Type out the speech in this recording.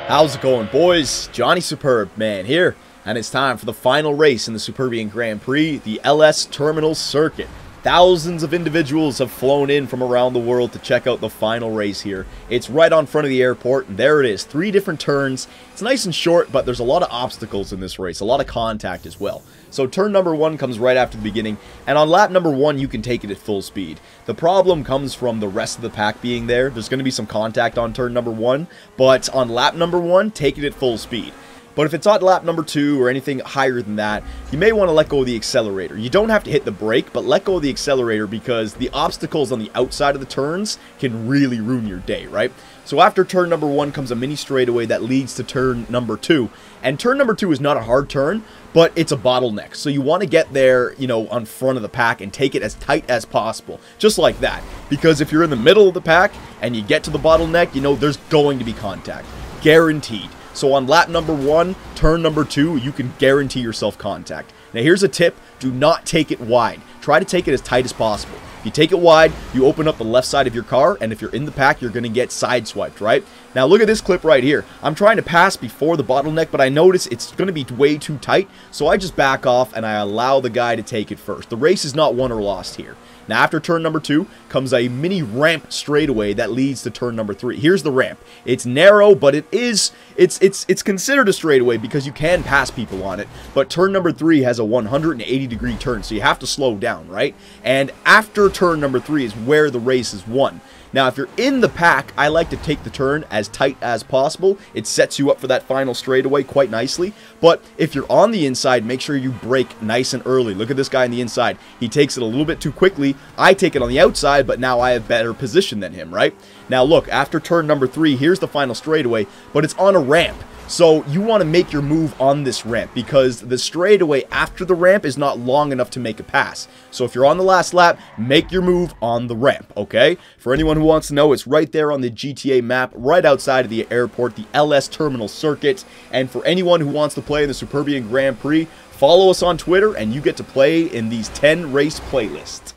How's it going, boys? Johnny Superb Man here, and it's time for the final race in the Superbian Grand Prix, the LS Terminal Circuit. Thousands of individuals have flown in from around the world to check out the final race here. It's right on front of the airport, and there it is. 3 different turns. It's nice and short, but there's a lot of obstacles in this race, a lot of contact as well. So turn number 1 comes right after the beginning, and on lap number 1 you can take it at full speed. The problem comes from the rest of the pack being there. There's going to be some contact on turn number 1, but on lap number 1, take it at full speed. But if it's on lap number 2 or anything higher than that, you may want to let go of the accelerator. You don't have to hit the brake, but let go of the accelerator because the obstacles on the outside of the turns can really ruin your day, right? So after turn number 1 comes a mini straightaway that leads to turn number 2. And turn number 2 is not a hard turn, but it's a bottleneck. So you want to get there, you know, on front of the pack and take it as tight as possible. Just like that. Because if you're in the middle of the pack and you get to the bottleneck, you know, there's going to be contact. Guaranteed. So on lap number 1, turn number 2, you can guarantee yourself contact. Now here's a tip, do not take it wide. Try to take it as tight as possible. If you take it wide, you open up the left side of your car, and if you're in the pack, you're going to get sideswiped, right? Now look at this clip right here. I'm trying to pass before the bottleneck, but I notice it's going to be way too tight, so I just back off and I allow the guy to take it first. The race is not won or lost here. Now after turn number 2 comes a mini ramp straightaway that leads to turn number 3. Here's the ramp. It's narrow, but it's considered a straightaway because you can pass people on it. But turn number 3 has a 180-degree turn, so you have to slow down, right? And after turn number 3 is where the race is won. Now, if you're in the pack, I like to take the turn as tight as possible. It sets you up for that final straightaway quite nicely. But if you're on the inside, make sure you brake nice and early. Look at this guy on the inside. He takes it a little bit too quickly. I take it on the outside, but now I have better position than him, right? Now, look, after turn number 3, here's the final straightaway, but it's on a ramp. So you want to make your move on this ramp because the straightaway after the ramp is not long enough to make a pass. So if you're on the last lap, make your move on the ramp, okay? For anyone who wants to know, it's right there on the GTA map, right outside of the airport, the LS Terminal Circuit. And for anyone who wants to play in the Superbian Grand Prix, follow us on Twitter and you get to play in these 10 race playlists.